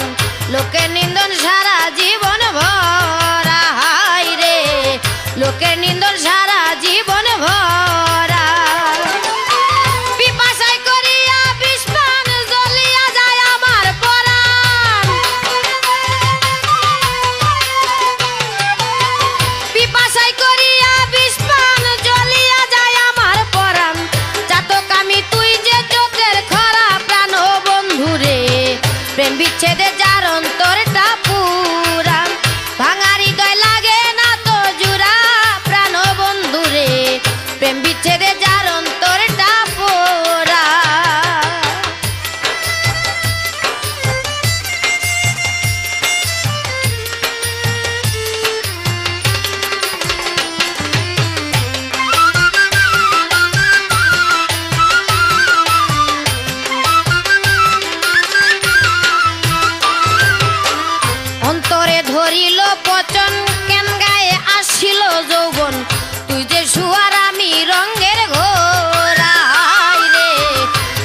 লোকের নিন্দন সারা জীবন ভরা। হাই রে লোকের নিন্দন সারা জীবন ভরা। প্রেম বিচ্ছেদে যার অন্তরটা পুরা, ভাঙা হৃদয় লাগে না তো জুড়া। প্রাণ বন্ধুরে প্রেম বিচ্ছেদে যার অন্তরটা পুরা। অন্তরে ধরিল পচন, কেন গায়ে আসিল যৌবন, তুই যে শুয়ার আমি রঙের ঘোরা। হাই রে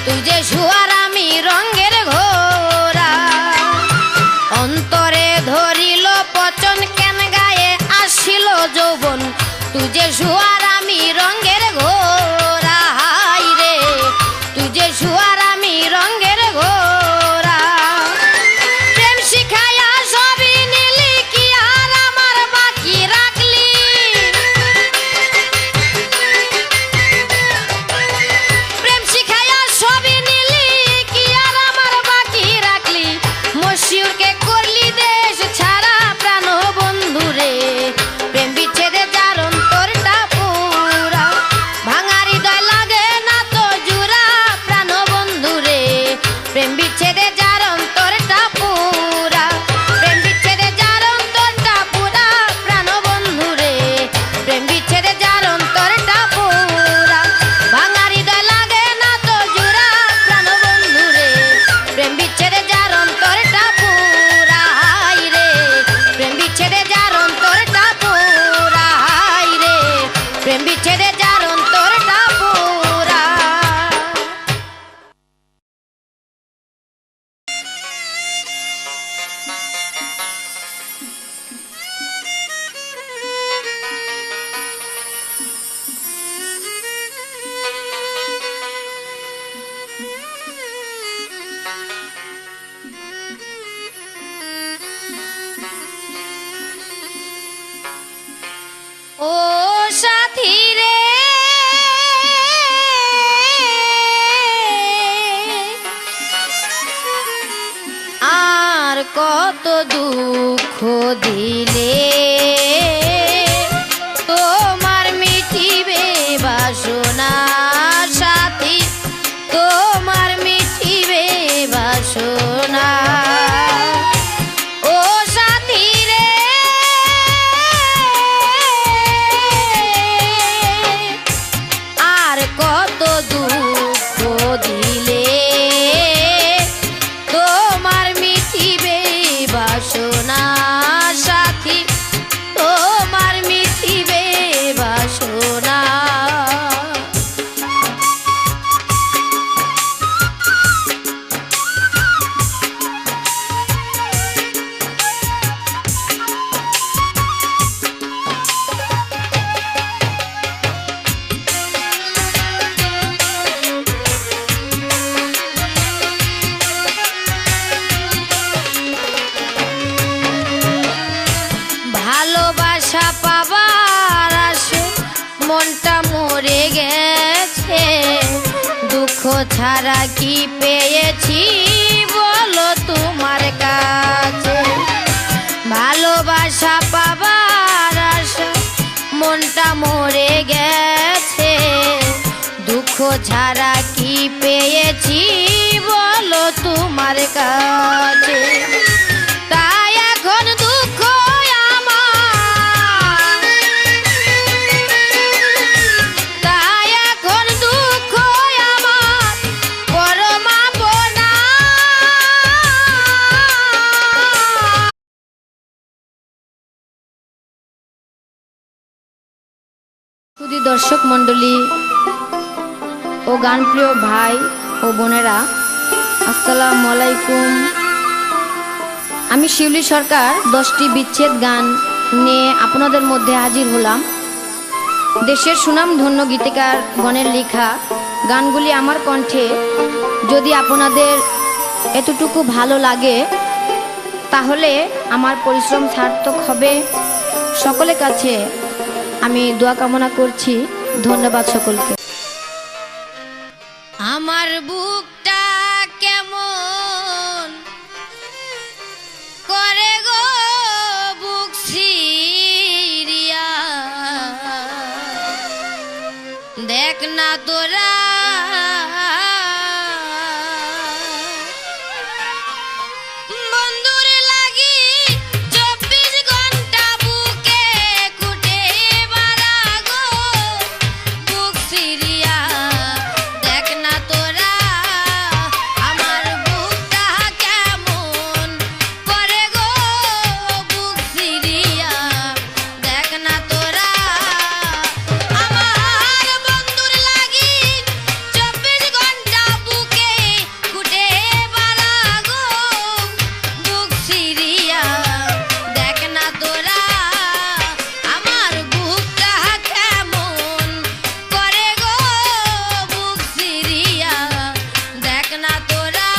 তুই যে শুয়ার আমি রঙের ঘোরা। অন্তরে ধরিল পচন, কেন গায়ে আসিল যৌবন, তুই যে শুয়ার আমি রঙের ঘোরা। হাই রে তুই যে শুয়ার আমি রঙের ঘোরা। প্রেম শিখায়া সবই নিলি, কি আর আমার বাকি রাখলি। প্রেম শিখায়া সবই নিলি, কি আর আমার বাকি রাখলি। মশিউরকে করলি দেশ ছাড়া। প্রাণ বন্ধুরে প্রেম বিচ্ছেদে যার অন্তরটা পুরা, ভাঙা হৃদয় লাগে না তো জুড়া। প্রাণ বন্ধুরে কত দুঃখ দিলে তোমার মিটিবে বাসনা সাথী, তোমার মিটিবে বাসনা। ও সাথী রে আর কত দুঃখ দিলে তোমার মিটিবে বাসনা সাথী, তোমার মিটিবে বাসনা। ভালোবাসা পাবার আসে মনটা মরে গেছে, দুঃখ ছাড়া কি পেয়েছি বলো তোমার কাছে। ভালোবাসা পাবার আসে মনটা মরে গেছে, দুঃখ ছাড়া কি পেয়েছি বলো তোমার কাছে। তাই এখন দুঃখ দর্শক মণ্ডলী ও গানপ্রিয় ভাই ও বোনেরা, আসসালামু আলাইকুম। আমি শিউলি সরকার 10টি বিচ্ছেদ গান নিয়ে আপনাদের মধ্যে হাজির হলাম। দেশের সুনামধন্য গীতিকার গণের লেখা গানগুলি আমার কণ্ঠে যদি আপনাদের এতটুকু ভালো লাগে তাহলে আমার পরিশ্রম সার্থক হবে। সকলের কাছে আমি দোয়া কামনা করছি। ধন্যবাদ সকলকে। আমার বুকটা কেমন করে গো বুক সিরিয়া, দেখ না তোরা বন্ধুর লাগি 24 ঘন্টা বুকে কুটে মারা গো বুক সিরিয়া, দেখ না তোরা আমার বুকটা কেমন করে গো বুক সিরিয়া, দেখ না তোরা আমার বন্ধুর লাগি 24 ঘন্টা বুকে কুটে মারা গো বুক সিরিয়া, দেখ না তোরা আমার বুকটা কেমন করে গো বুক সিরিয়া, দেখ না তোরা।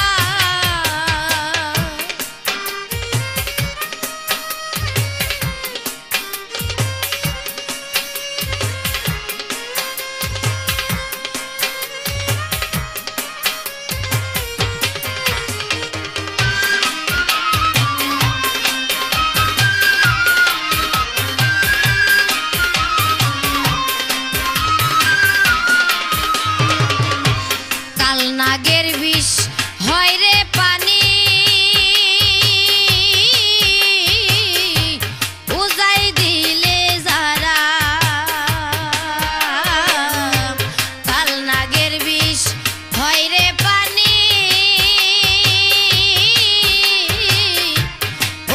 কাল নাগের বিষ হয় রে পানি, উজাই দিলে যারা কাল নাগের বিষ হয় রে পানি,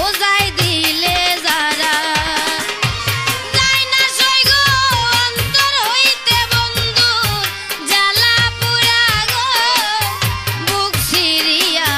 উজাই দিলে যারা যায় না সইগ অন্তর হইতে বন্ধু জ্বালা পুরা গো বুক সিরিয়া,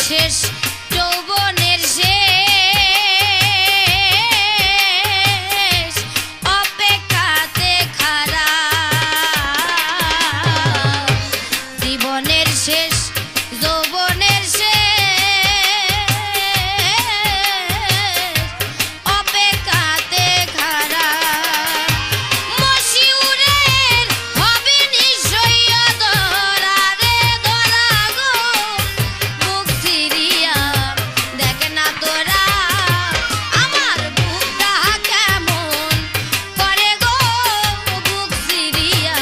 শেষ যৌবনের শেষ অপেক্ষাতে খাড়া জীবনের শেষ যৌবনের শেষ অপেক্ষাতে খাড়া মশিউরের হবে নিশ্চয়ই ধরা রে ধরা গো বুক সিরিয়া দেখ না তোরা আমার বুকটা কেমন করে গো বুক সিরিয়া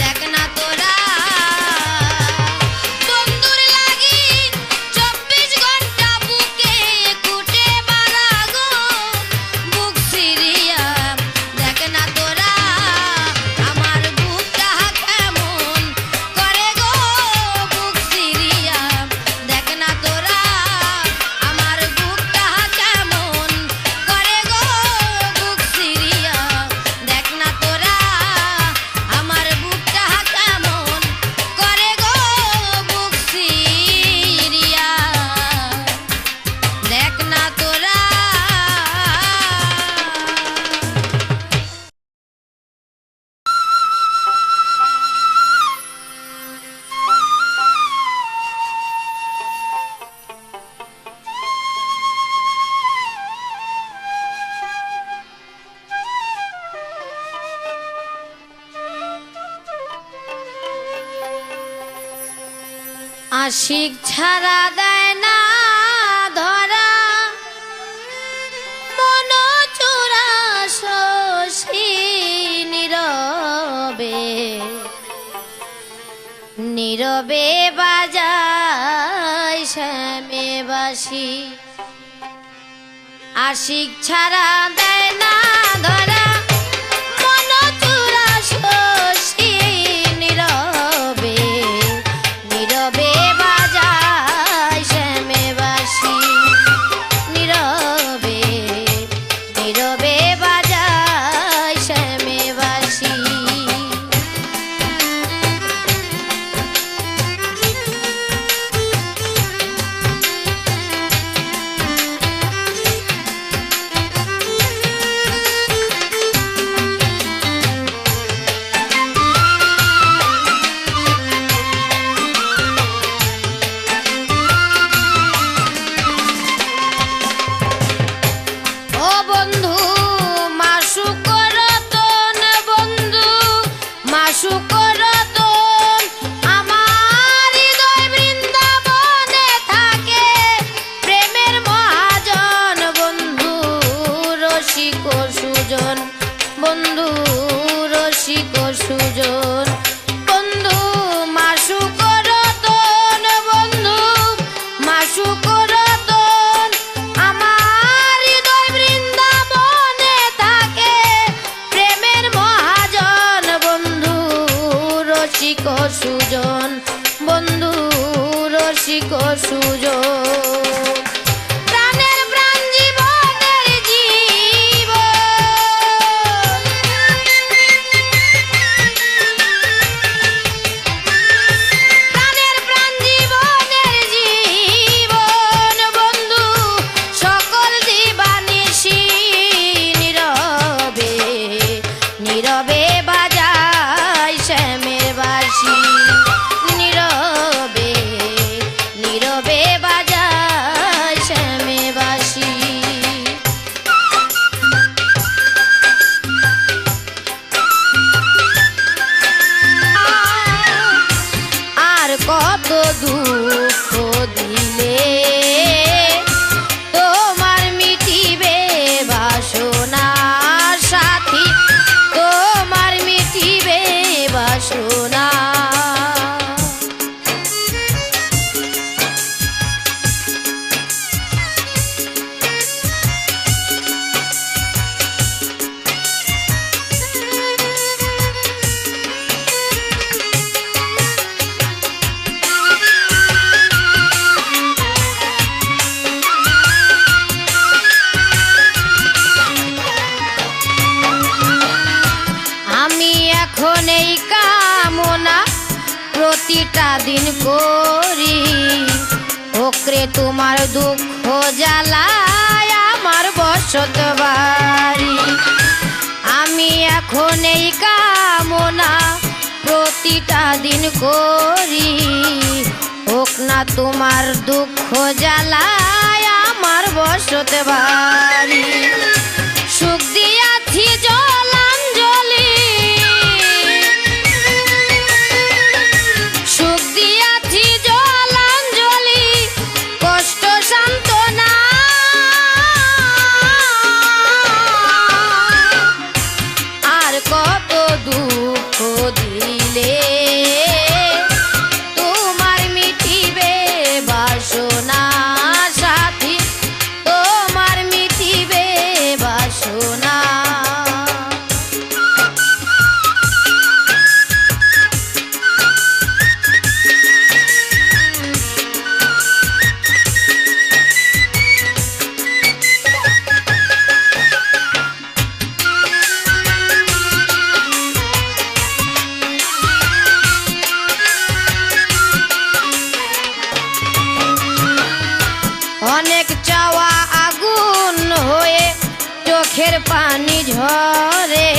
দেখ না তোরা বন্ধুর লাগি 24 ঘন্টা বুকে কুটে মারা গো বুক সিরিয়া দেখ না তোরা আমার বুকটা কেমন করে গো বুক সিরিয়া দেখ না তোরা আমার বুকটা কেমন করে গো বুক সিরিয়া দেখ না তোরা আমার বুকটা কেমন করে গো বুক সিরিয়া দেখ না তোরা আশিক ছাড়া দেয় না ধরা মন চোরা শশী নীরবে নীরবে বাজায় শ্যামে বাঁশি আশিক ছাড়া দেয় না ধরা মন চোরা শশী নীরবে নীরবে বাজায় শ্যামে বাঁশি নীরবে নীরবে বাজায় শ্যামে বাঁশি ও বন্ধু মাসুক রতন বন্ধু মাসুক রতন আমার হৃদয় বৃন্দাবনে থাকে প্রেমের মহাজন বন্ধু রসিক সুজন বন্ধু রসিক সুজন বন্ধু মাসুক রতন বন্ধু মাসুক রতন আমার হৃদয় বৃন্দাবনে থাকে প্রেমের মহাজন বন্ধু রসিক সুজন বন্ধু রসিক সুজন প্রাণের প্রাণ জীবনের জীবন প্রাণের প্রাণ জীবনের জীবন বন্ধু সকল দিবানিশি নীরবে নীরবে বাজায় শ্যামের বাঁশি নীরবে নীরবে বাজায় শ্যামে বাঁশি আর কত দুঃখ দিলে তোমার মিটিবে বাসনা সাথী তোমার মিটিবে বাসনা প্রতিটা দিন করি ওকরে তোমার দুঃখ জ্বালায় আমার বসত বাড়ি। আমি এখন এই কামনা প্রতিটা দিন করি, হোক না তোমার দুঃখ জ্বালায় আমার বসত বাড়ি। সুখ দিয়াছি জলাঞ্জলি, সুখ দিয়াছি জলাঞ্জলি, কষ্ট সান্ত্বনা। আর কত দুঃখ দিলে তোমার মিটিবে বাসনা সাথী, তোমার মিটিবে বাসনা। অনেক চাওয়া আগুন হয়ে চোখের পানি ঝরে,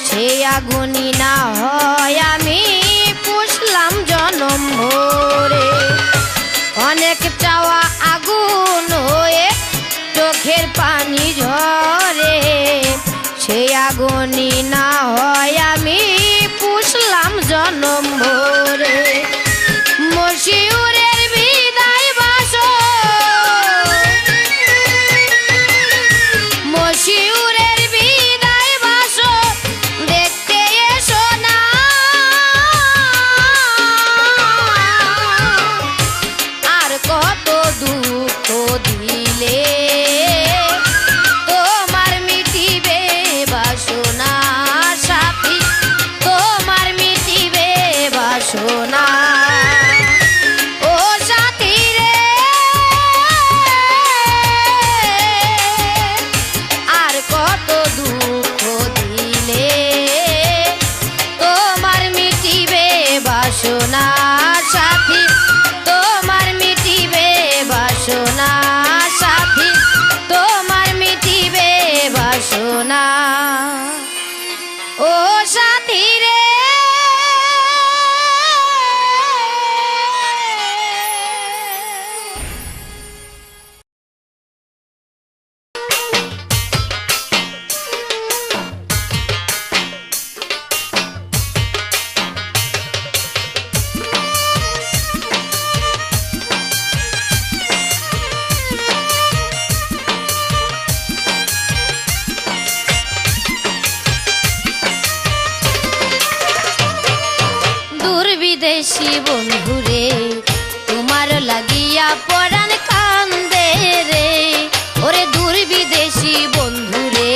সেই আগুনই না হয় আমি পুষলাম জনম ভরে। অনেক চাওয়া আগুন হয়ে চোখের পানি ঝরে, সেই আগুনই না হয় আমি পুষলাম জনম ভরে। মশিউরের বিদায় বাসর, মশিউরের বিদায় বাসর দেখতে এসো না। আর কত দুঃখ দিলে তোমার মিটিবে বাসনা সাথী, তোমার মিটিবে বাসনা। ও সাথী রে, আর কত দুঃখ দিলে তোমার মিটিবে বাসনা সাথী, তোমার মিটিবে বাসনা সাথী, তোমার মিটিবে বাসনা। ও সাথী রে, বিদেশি বন্ধুরে তোমার লাগিয়া পরাণ কান্দে রে, ওরে দূর বিদেশি বন্ধুরে